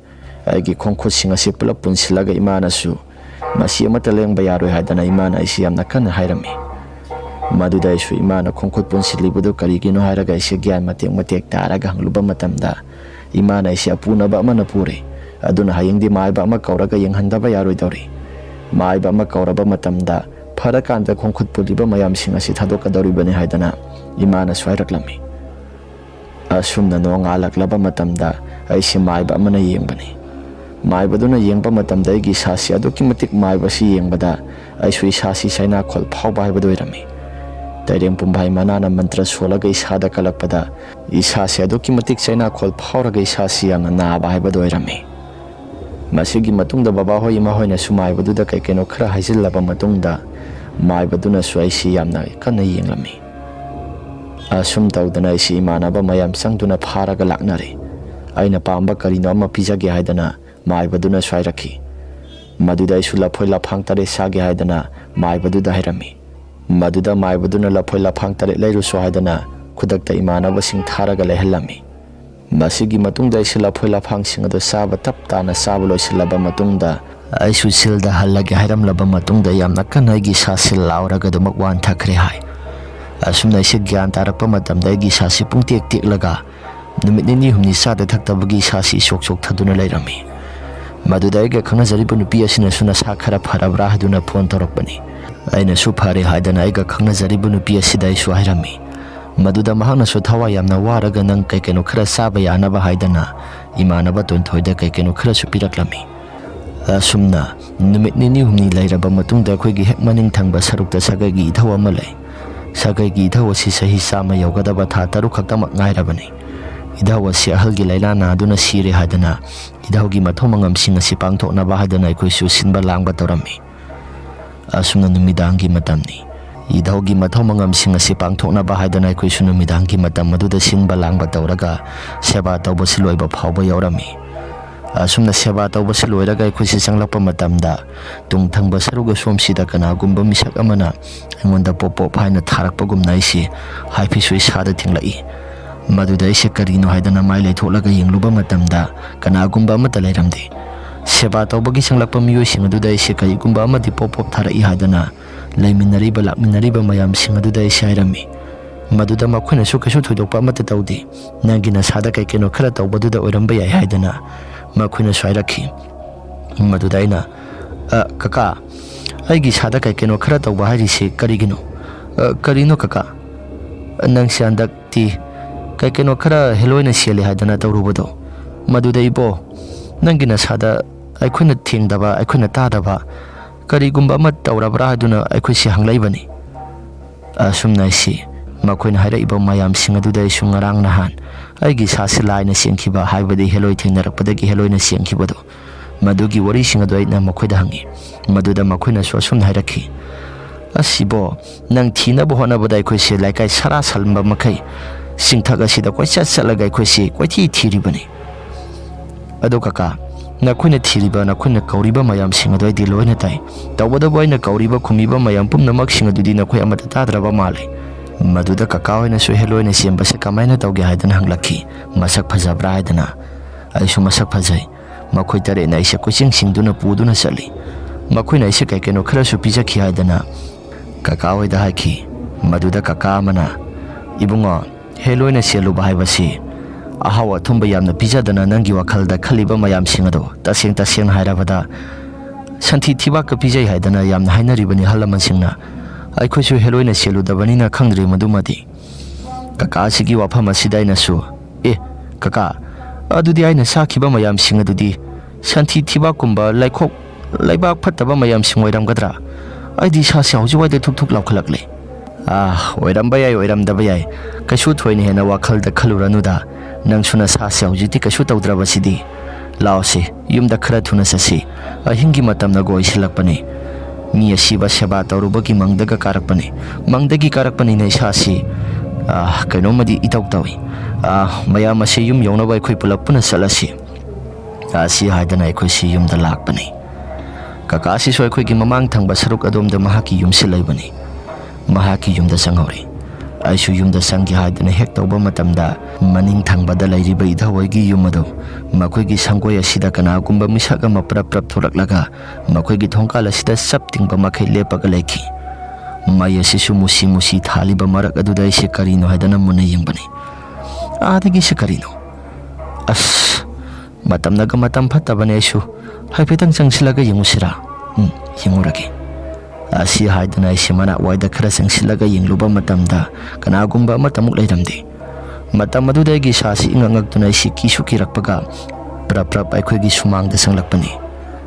Speaker 1: Aigi khongkhutsing asi pulap punsilaga imana su masi amata lengba yaroi haidana imana aisi yamna kana hairami. Maduda aisu imana khongkhut punsilibadu karigino hairaga aisi gyan matek taraga hangluba matamda imana aisi apunaba amana pure. Aduna hayengdi maiba ama kauraga yenghandaba yaroi dawri. Maiba ama kauraba matamda farakanda khongkhut puliba mayamsing asi thadokadawribani haidana imana swairaklammi. Asumna nongalaklaba matamda aisi maiba amana yengbani. Maibaduna yengba matamda aigi sasi aduki matik maibasi yengbada aisu isasi saina khol phawba haibadu oirami. Taireng pumbai manana mantra solaga isada kalakpada isasi aduki matik saina khol phawraga isasi yamna naba haibadu oirami. Masigi matungda baba hoi ima hoi na su maibaduda kaikeno khara haizillaba matungda maibaduna su aisi yamna kana yenglami. Asum tawdana aisi imanaba mayam sangduna pharaga laknari. Aina pamba karino ama pizage haidana maibaduna swairakhi. Maduda aisu laphoi laphang tare sage haidana maibaduda hairami. Maduda maibaduna laphoi laphang tare leirusu haidana khudakta imanaba sing tharaga lehalami. Masigi matungda aisi laphoi laphang sing ado saba taptana saba loisilaba matungda aisu silda hallage hairamlaba matungda yamna kana aigi sasil lauraga dumak wan thakre hai. Asumna aisi gyan tarakpa matamda aigi sasi pungtek teklaga numit nini humni sada thaktabagi sasi sok thaduna lairami. Maduda aiga khangnajariba nupi asina suna sa khara pharabra haduna phone tawrakpani. Aina su phare haidana aiga khangnajariba nupi asida aisu hairami. Maduda mahakna su thawai yamna waraga nang kaikeno khara saba yanaba haidana imanaba tonthoida kaikeno khara su piraklami. Asumna numit nini humni lairaba matungda akhoi hek maning thangba sarukta sagai gi ithau ama lai. Sagai gi ithau asi sahi sama yaugadaba tha taruk khaktamak ngairabani. Idau asi ahalgi laila naduna sire haidana idaugi mathomangamsing asi pangthoknaba haidana akhoi sinba langba tawrami. Asumna numidangi matamni idaugi mathomangamsing asi pangthoknaba haidana akhoi numidangi matam maduda sinba langba tawraga seba tawbasi loiba phawba yaurami. Asumna seba tawbasi loiraga akhoi changlakpa matamda tungthangba saruga somsida kanagumba misak amana aingonda pop haina tharakpagumna aisi haifisu isada thinglai. Maduda aisi karino haidana mai leitholaga yengluba matamda kanagumba amata lairamdi. Seba tawbagi changlakpa miyoising aduda aisi karigumba amadi pop tharai haidana laiminariba lakminariba mayamsing aduda aisi hairami. Maduda makhoina su kaisu thoidokpa amata tawdi nangi nasada kaikeno khara tawbaduda oiramba yai haidana makhoina swairakhi. Maduda aina kaka aigi sada kaikeno khara tawba hairisi karigino karino kaka nang siandakti kaikeno khara heloina siali haidana tawrubado. Maduda ibo nangi nasada aikhoina thengdaba aikhoina tadaba karigumba ama tawrabra haduna aikhoi si hanglaibani. Asumna isi makhoina hairaiba mayamsing aduda isu ngarang nahan aigi sasi laina sengkhiba haibadi heloi thengnarakpadagi heloina sengkhibado madugi warising adu aina makhoida hangi. Maduda makhoina su asumna hairakhi asibo nang thinaba honabada aikhoi si laikai sara salmba makhai singthak asida koichat chatlaga aikhoi si koithi thiribani. Ado kaka nakhoina thiriba nakhoina kauriba mayamsing adu aidi loina tai tawbadabu aina kauriba khumiba mayam pumnamak sing adudi nakhoi amata tadraba male. Maduda kaka hoina su heloina sembase kamaina tawge haidana hanglakhi masak phajabra haidana aisu masak phajai makhoi tare na aisa koching singduna puduna chali. Makhoina aisa kaikeno khara su pijakhi haidana kaka hoida haikhi. Maduda kaka amana ibungo heloina seluba haibasi ahawa thumba yamna pijadana nangi wakhalda khaliba mayamsing ado taseng hairabada santhi thibaka pijai haidana yamna hainaribani halamansingna aikhoisu heloina seludabani khangdri madumati. Kaka asigi wafam asida aina su kaka ꯑꯗꯨꯗꯤ ꯑꯩꯅ ꯁꯥꯈꯤꯕ ꯃꯌꯥꯝꯁꯤꯡ ꯑꯗꯨꯗꯤ ꯁꯟꯊꯤ ꯊꯤꯕꯥꯛꯀꯨꯝꯕ ꯂꯩꯕꯥꯛ ꯐꯠꯇꯕ ꯃꯌꯥꯝꯁꯤꯡ ꯑꯣꯏꯔꯝꯒꯗ꯭ꯔꯥ? ꯑꯩꯗꯤ ꯏꯁꯥꯁꯦ ꯍꯧꯖꯤꯛꯋꯥꯏꯗ ꯊꯨꯛ ꯊꯨꯛ ꯂꯥꯎꯈꯠꯂꯛꯂꯦ꯫ ꯑꯣꯏꯔꯝꯕ ꯌꯥꯏ ꯑꯣꯏꯔꯝꯗꯕ ꯌꯥꯏ, ꯀꯩꯁꯨ ꯊꯣꯏꯅ ꯍꯦꯟꯅ ꯋꯥꯈꯜꯗ ꯈꯜꯂꯨꯔꯅꯨꯗ꯫ ꯅꯪꯁꯨ ꯅꯁꯥꯁꯦ ꯍꯧꯖꯤꯛꯇꯤ ꯀꯩꯁꯨ ꯇꯧꯗ꯭ꯔꯕꯁꯤꯗꯤ꯫ ꯂꯥꯛꯑꯣꯁꯦ, ꯌꯨꯝꯗ ꯈꯔ ꯊꯨꯅ ꯆꯠꯁꯤ, ꯑꯍꯤꯡꯒꯤ ꯃꯇꯝꯅꯒ ꯑꯣꯏꯁꯤꯜꯂꯛꯄꯅꯤ꯫ ꯃꯤ ꯑꯁꯤꯕ ꯁꯦꯕꯥ ꯇꯧꯔꯨꯕꯒꯤ ꯃꯪꯗꯒ ꯀꯥꯔꯛꯄꯅꯤ, ꯃꯪꯗꯒꯤ ꯀꯥꯔꯛꯄꯅꯤꯅ ꯏꯁꯥꯁꯤ ꯀꯩꯅꯣꯝꯃꯗꯤ ꯏꯇꯧ ꯇꯧꯏ꯫ ꯃꯌꯥꯝ ꯑꯁꯤ ꯌꯨꯝ ꯌꯧꯅꯕ ꯑꯩꯈꯣꯏ ꯄꯨꯂꯞ ꯄꯨꯟꯅ ꯆꯠꯂꯁꯤ꯫ ꯑꯁꯤ ꯍꯥꯏꯗꯅ ꯑꯩꯈꯣꯏꯁꯤ ꯌꯨꯝꯗ ꯂꯥꯛꯄꯅꯤ꯫ ꯀꯀꯥ ꯑꯁꯤꯁꯨ ꯑꯩꯈꯣꯏꯒꯤ ꯃꯃꯥꯡ ꯊꯪꯕ ꯁꯔꯨꯛ ꯑꯗꯣꯝꯗ ꯃꯍꯥꯛꯀꯤ ꯌꯨꯝꯁꯤ ꯂꯩꯕꯅꯤ꯫ ꯃꯍꯥꯛꯀꯤ ꯌꯨꯝꯗ ꯆꯪꯍꯧꯔꯤ꯫ ꯑꯩꯁꯨ ꯌꯨꯝꯗ ꯆꯪꯒꯦ ꯍꯥꯏꯗꯨꯅ ꯍꯦꯛ ꯇꯧꯕ ꯃꯇꯝꯗ ꯃꯅꯤꯡ ꯊꯪꯕꯗ ꯂꯩꯔꯤꯕ ꯏꯙꯧꯍꯣꯏꯒꯤ ꯌꯨꯝ ꯑꯗꯨ ꯃꯈꯣꯏꯒꯤ ꯁꯪꯒꯣꯏ ꯑꯁꯤꯗ ꯀꯅꯥꯒꯨꯝꯕ ꯃꯤꯁꯛ ꯑꯃ ꯄ꯭ꯔꯞ ꯊꯣꯛꯂꯛꯂꯒ ꯃꯈꯣꯏꯒꯤ ꯊꯣꯡꯀꯥꯜ ꯑꯁꯤꯗ ꯆꯞ ꯇꯤꯡꯕ ꯃꯈꯩ ꯂꯦꯞꯄꯒ ꯂꯩꯈꯤ꯫ ꯃꯩ ꯑꯁꯤꯁꯨ ꯃꯨꯁꯤ ꯃꯨꯁꯤ ꯊꯥꯜꯂꯤꯕ ꯃꯔꯛ ꯑꯗꯨꯗ ꯑꯩꯁꯦ ꯀꯔꯤꯅꯣ ꯍꯥꯏꯗꯅ ꯃꯨꯟꯅ ꯌꯦꯡꯕꯅꯤ꯫ ꯑꯥꯗꯒꯤꯁꯦ ꯀꯔꯤꯅꯣ? ꯃꯇꯝꯅꯒ ꯃꯇꯝ ꯐꯠꯇꯕꯅꯦ, ꯑꯩꯁꯨ ꯍꯥꯏꯐꯦꯠꯇꯪ ꯆꯪꯁꯤꯜꯂꯒ ꯌꯦꯡꯉꯨꯁꯤꯔꯥ? ꯌꯦꯡꯉꯨꯔꯒꯦ꯫ ꯑꯁꯤ ꯍꯥꯏꯗꯨꯅ ꯑꯩꯁꯦ ꯃꯅꯥꯛ ꯋꯥꯏꯗ ꯈꯔ ꯆꯪꯁꯤꯜꯂꯒ ꯌꯦꯡꯂꯨꯕ ꯃꯇꯝꯗ ꯀꯅꯥꯒꯨꯝꯕ ꯑꯃꯠꯇꯃꯨꯛ ꯂꯩꯔꯝꯗꯦ꯫ ꯃꯇꯝ ꯑꯗꯨꯗ ꯑꯩꯒꯤ ꯏꯁꯥꯁꯤ ꯏꯉꯛ ꯉꯛꯇꯨꯅ ꯑꯩꯁꯤ ꯀꯤꯁꯨ ꯀꯤꯔꯛꯄꯒ ꯄ꯭ꯔꯞ ꯑꯩꯈꯣꯏꯒꯤ ꯁꯨꯃꯥꯡꯗ ꯆꯪꯂꯛꯄꯅꯤ꯫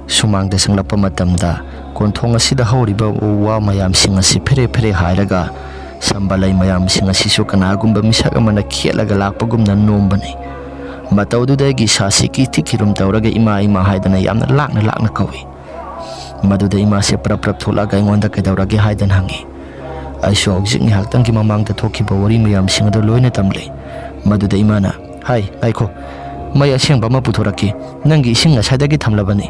Speaker 1: ꯁꯨꯃꯥꯡꯗ ꯆꯪꯂꯛꯄ ꯃꯇꯝꯗ ꯀꯣꯟꯊꯣꯡ ꯑꯁꯤꯗ ꯍꯧꯔꯤꯕ ꯎ ꯋꯥ ꯃꯌꯥꯝꯁꯤꯡ ꯑꯁꯤ ꯐꯦꯔꯦ ꯍꯥꯏꯔꯒ ꯁꯝꯕ ꯂꯩ ꯃꯌꯥꯝꯁꯤꯡ ꯑꯁꯤꯁꯨ ꯀꯅꯥꯒꯨꯝꯕ ꯃꯤꯁꯛ ꯑꯃꯅ ꯈꯦꯠꯂꯒ ꯂꯥꯛꯄꯒꯨꯝꯅ ꯅꯣꯝꯕꯅꯤ꯫ ꯃꯇꯧꯗꯨꯗ ꯑꯩꯒꯤ ꯏꯁꯥꯁꯤ ꯀꯤꯊꯤ ꯀꯤꯔꯨꯝ ꯇꯧꯔꯒ ꯏꯃꯥ ꯍꯥꯏꯗꯅ ꯌꯥꯝꯅ ꯂꯥꯛꯅ ꯀꯧꯏ꯫ ꯃꯗꯨꯗ ꯏꯃꯥꯁꯦ ꯄ꯭ꯔꯞ ꯊꯣꯛꯂꯛꯑꯒ ꯑꯩꯉꯣꯟꯗ ꯀꯩꯗꯧꯔꯒꯦ ꯍꯥꯏꯗꯅ ꯍꯪꯉꯤ꯫ ꯑꯩꯁꯨ ꯍꯧꯖꯤꯛ ꯉꯥꯏꯍꯥꯛꯇꯪꯒꯤ ꯃꯃꯥꯡꯗ ꯊꯣꯛꯈꯤꯕ ꯋꯥꯔꯤ ꯃꯌꯥꯝꯁꯤꯡ ꯑꯗꯨ ꯂꯣꯏꯅ ꯇꯝꯂꯤ꯫ ꯃꯗꯨꯗ ꯏꯃꯥꯅ, ꯉꯥꯏꯈꯣ, ꯃꯩ ꯑꯁꯦꯡꯕ ꯑꯃ ꯄꯨꯊꯣꯔꯛꯀꯦ, ꯅꯪꯒꯤ ꯏꯁꯤꯡ ꯉꯁꯥꯏꯗꯒꯤ ꯊꯝꯂꯕꯅꯤ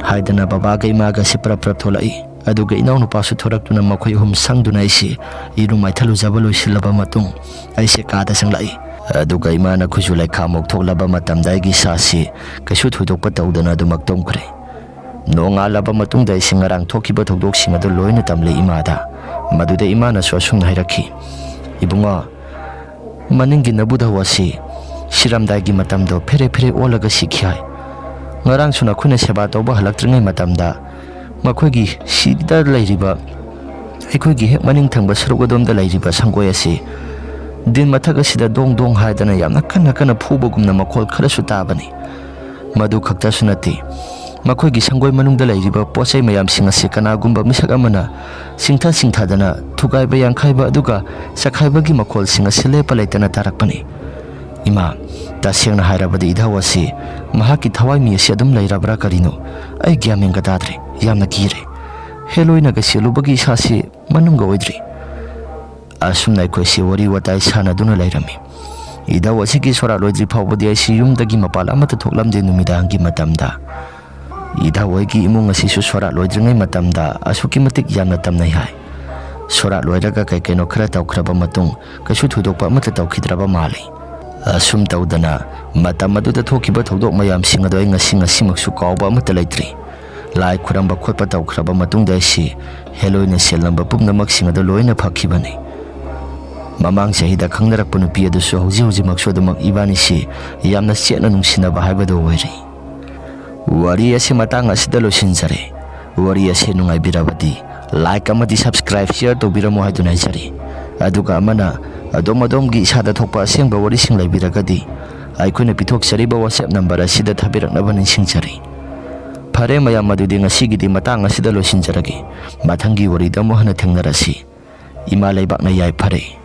Speaker 1: ꯍꯥꯏꯗꯅ ꯕꯕꯥꯒ ꯏꯃꯥꯒ ꯑꯁꯤ ꯄ꯭ꯔꯞ ꯊꯣꯛꯂꯛꯏ꯫ ꯑꯗꯨꯒ ꯏꯅꯥꯎꯅꯨꯄꯥꯁꯨ ꯊꯣꯔꯛꯇꯨꯅ ꯃꯈꯣꯏ ꯑꯍꯨꯝ ꯁꯪꯗꯨꯅ ꯑꯩꯁꯦ ꯏꯔꯨ ꯃꯥꯏꯊꯜꯂꯨꯖꯕ ꯂꯣꯏꯁꯤꯜꯂꯕ ꯃꯇꯨꯡ ꯑꯩꯁꯦ ꯀꯥꯗ ꯆꯪꯂꯛꯏ꯫ ꯑꯗꯨꯒ ꯏꯃꯥꯅ ꯈꯨꯖꯨ ꯂꯩꯈꯥꯃꯨꯛ ꯊꯣꯛꯂꯕ ꯃꯇꯝꯗ ꯑꯩꯒꯤ ꯏꯁꯥꯁꯤ ꯀꯩꯁꯨ ꯊꯣꯏꯗꯣꯛꯄ ꯇꯧꯗꯅ ꯑꯗꯨꯃꯛ ꯇꯨꯝꯈ꯭ꯔꯦ꯫ ꯅꯣꯡꯉꯥꯜꯂꯕ ꯃꯇꯨꯡꯗ ꯑꯩꯁꯦ ꯉꯔꯥꯡ ꯊꯣꯛꯈꯤꯕ ꯊꯧꯗꯣꯛꯁꯤꯡ ꯑꯗꯨ ꯂꯣꯏꯅ ꯇꯝꯂꯤ ꯏꯃꯥꯗ꯫ ꯃꯗꯨꯗ ꯏꯃꯥꯅꯁꯨ ꯑꯁꯨꯝꯅ ꯍꯥꯏꯔꯛꯈꯤ, "ꯏꯕꯨꯡꯉꯣ, ꯃꯅꯤꯡꯒꯤ ꯅꯕꯨꯙꯧ ꯑꯁꯤ ꯁꯤꯔꯝꯗꯥꯏꯒꯤ ꯃꯇꯝꯗꯣ ꯐꯦꯔꯦ ꯑꯣꯜꯂꯒ ꯁꯤꯈꯤ ꯍꯥꯏ꯫ ꯉꯔꯥꯡꯁꯨ ꯅꯈꯣꯏꯅ ꯁꯦꯕꯥ ꯇꯧꯕ ꯍꯜꯂꯛꯇ꯭ꯔꯤꯉꯩ ꯃꯇꯝꯗ ꯃꯈꯣꯏꯒꯤ ꯁꯤꯗ ꯂꯩꯔꯤꯕ ꯑꯩꯈꯣꯏꯒꯤ ꯍꯦꯛ ꯃꯅꯤꯡ ꯊꯪꯕ ꯁꯔꯨꯛ ꯑꯗꯣꯝꯗ ꯂꯩꯔꯤꯕ ꯁꯪꯒꯣꯏ ꯑꯁꯤ ꯗꯤꯟ ꯃꯊꯛ ꯑꯁꯤꯗ ꯗꯣꯡ ꯍꯥꯏꯗꯅ ꯌꯥꯝꯅ ꯀꯟꯅ ꯐꯨꯕꯒꯨꯝꯅ ꯃꯈꯣꯜ ꯈꯔꯁꯨ ꯇꯥꯕꯅꯤ꯫ ꯃꯗꯨ ꯈꯛꯇꯁꯨ ꯅꯠꯇꯦ, ꯃꯈꯣꯏꯒꯤ ꯁꯪꯒꯣꯏ ꯃꯅꯨꯡꯗ ꯂꯩꯔꯤꯕ ꯄꯣꯠꯆꯩ ꯃꯌꯥꯝꯁꯤꯡ ꯑꯁꯤ ꯀꯅꯥꯒꯨꯝꯕ ꯃꯤꯁꯛ ꯑꯃꯅ ꯆꯤꯡꯊꯗꯅ ꯊꯨꯒꯥꯏꯕ ꯌꯥꯡꯈꯥꯏꯕ ꯑꯗꯨꯒ ꯆꯈꯥꯏꯕꯒꯤ ꯃꯈꯣꯜꯁꯤꯡ ꯑꯁꯤ ꯂꯦꯞꯄ ꯂꯩꯇꯅ ꯇꯥꯔꯛꯄꯅꯤ꯫ ꯏꯃꯥ, ꯇꯁꯦꯡꯅ ꯍꯥꯏꯔꯕꯗ ꯏꯙꯧ ꯑꯁꯤ ꯃꯍꯥꯛꯀꯤ ꯊꯋꯥꯏꯃꯤ ꯑꯁꯤ ꯑꯗꯨꯝ ꯂꯩꯔꯕ꯭ꯔꯥ ꯀꯔꯤꯅꯣ? ꯑꯩ ꯒ꯭ꯌꯥꯟ ꯃꯦꯟꯒ ꯇꯥꯗ꯭ꯔꯦ, ꯌꯥꯝꯅ ꯀꯤꯔꯦ꯫ ꯍꯦꯂꯣꯏꯅꯒ ꯆꯦꯜꯂꯨꯕꯒꯤ ꯏꯁꯥꯁꯤ ꯃꯅꯨꯡꯒ ꯑꯣꯏꯗ꯭ꯔꯤ." ꯑꯁꯨꯝꯅ ꯑꯩꯈꯣꯏꯁꯤ ꯋꯥꯔꯤ ꯋꯥꯇꯥꯏ ꯁꯥꯟꯅꯗꯨꯅ ꯂꯩꯔꯝꯃꯤ꯫ ꯏꯙꯧ ꯑꯁꯤꯒꯤ ꯁꯣꯔꯥꯠ ꯂꯣꯏꯗ꯭ꯔꯤ ꯐꯥꯎꯕꯗꯤ ꯑꯩꯁꯤ ꯌꯨꯝꯗꯒꯤ ꯃꯄꯥꯟ ꯑꯃꯠꯇ ꯊꯣꯛꯂꯝꯗꯦ ꯅꯨꯃꯤꯗꯥꯡꯒꯤ ꯃꯇꯝꯗ꯫ ꯏꯙꯧ ꯍꯣꯏꯒꯤ ꯏꯃꯨꯡ ꯑꯁꯤꯁꯨ ꯁꯣꯔꯥꯠ ꯂꯣꯏꯗ꯭ꯔꯤꯉꯩ ꯃꯇꯝꯗ ꯑꯁꯨꯛꯀꯤ ꯃꯇꯤꯛ ꯌꯥꯝꯅ ꯇꯝꯅꯩ ꯍꯥꯏ꯫ ꯁꯣꯔꯥꯠ ꯂꯣꯏꯔꯒ ꯀꯩꯅꯣ ꯈꯔ ꯇꯧꯈ꯭ꯔꯕ ꯃꯇꯨꯡ ꯀꯩꯁꯨ ꯊꯣꯏꯗꯣꯛꯄ ꯑꯃꯠꯇ ꯇꯧꯈꯤꯗ꯭ꯔꯕ ꯃꯥꯜꯂꯤ꯫ ꯑꯁꯨꯝ ꯇꯧꯗꯅ ꯃꯇꯝ ꯑꯗꯨꯗ ꯊꯣꯛꯈꯤꯕ ꯊꯧꯗꯣꯛ ꯃꯌꯥꯝꯁꯤꯡ ꯑꯗꯨ ꯑꯩ ꯉꯁꯤꯃꯛꯁꯨ ꯀꯥꯎꯕ ꯑꯃꯠꯇ ꯂꯩꯇ꯭ꯔꯤ꯫ ꯂꯥꯏ ꯈꯨꯔꯝꯕ ꯈꯣꯠꯄ ꯇꯧꯈ꯭ꯔꯕ ꯃꯇꯨꯡꯗ ꯑꯩꯁꯤ ꯍꯦꯂꯣꯏꯅ ꯆꯦꯜꯂꯝꯕ ꯄꯨꯝꯅꯃꯛꯁꯤꯡ ꯑꯗꯨ ꯂꯣꯏꯅ ꯐꯈꯤꯕꯅꯤ꯫ ꯃꯃꯥꯡ ꯆꯍꯤꯗ ꯈꯪꯅꯔꯛꯄ ꯅꯨꯄꯤ ꯑꯗꯨꯁꯨ ꯍꯧꯖꯤꯛꯃꯛꯁꯨ ꯑꯗꯨꯃꯛ ꯏꯕꯥꯅꯤꯁꯤ ꯌꯥꯝꯅ ꯆꯦꯠꯅ ꯅꯨꯡꯁꯤꯅꯕ ꯍꯥꯏꯕꯗꯨ ꯑꯣꯏꯔꯤ꯫ ꯋꯥꯔꯤ ꯑꯁꯤ ꯃꯇꯥꯡ ꯑꯁꯤꯗ ꯂꯣꯏꯁꯤꯟꯖꯔꯦ꯫ ꯋꯥꯔꯤ ꯑꯁꯤ ꯅꯨꯡꯉꯥꯏꯕꯤꯔꯕꯗꯤ ꯂꯥꯏꯛ ꯑꯃꯗꯤ ꯁꯕꯁꯀ꯭ꯔꯥꯏꯕ ꯁꯤꯌꯔ ꯇꯧꯕꯤꯔꯝꯃꯨ ꯍꯥꯏꯗꯨꯅ ꯍꯥꯏꯖꯔꯤ꯫ ꯑꯗꯨꯒ ꯑꯃꯅ ꯑꯗꯣꯝꯒꯤ ꯏꯁꯥꯗ ꯊꯣꯛꯄ ꯑꯁꯦꯡꯕ ꯋꯥꯔꯤꯁꯤꯡ ꯂꯩꯕꯤꯔꯒꯗꯤ ꯑꯩꯈꯣꯏꯅ ꯄꯤꯊꯣꯛꯆꯔꯤꯕ WhatsApp ꯅꯝꯕꯔ ꯑꯁꯤꯗ ꯊꯥꯕꯤꯔꯛꯅꯕ ꯅꯤꯡꯁꯤꯡꯖꯔꯤ꯫ ꯐꯔꯦ ꯃꯌꯥꯝ, ꯑꯗꯨꯗꯤ ꯉꯁꯤꯒꯤꯗꯤ ꯃꯇꯥꯡ ꯑꯁꯤꯗ ꯂꯣꯏꯁꯤꯟꯖꯔꯒꯦ꯫ ꯃꯊꯪꯒꯤ ꯋꯥꯔꯤꯗ ꯑꯃꯨꯛ ꯍꯟꯅ ꯊꯦꯡꯅꯔꯁꯤ꯫ ꯏꯃꯥ ꯂꯩꯕꯥꯛꯅ ꯌꯥꯏꯐꯔꯦ꯫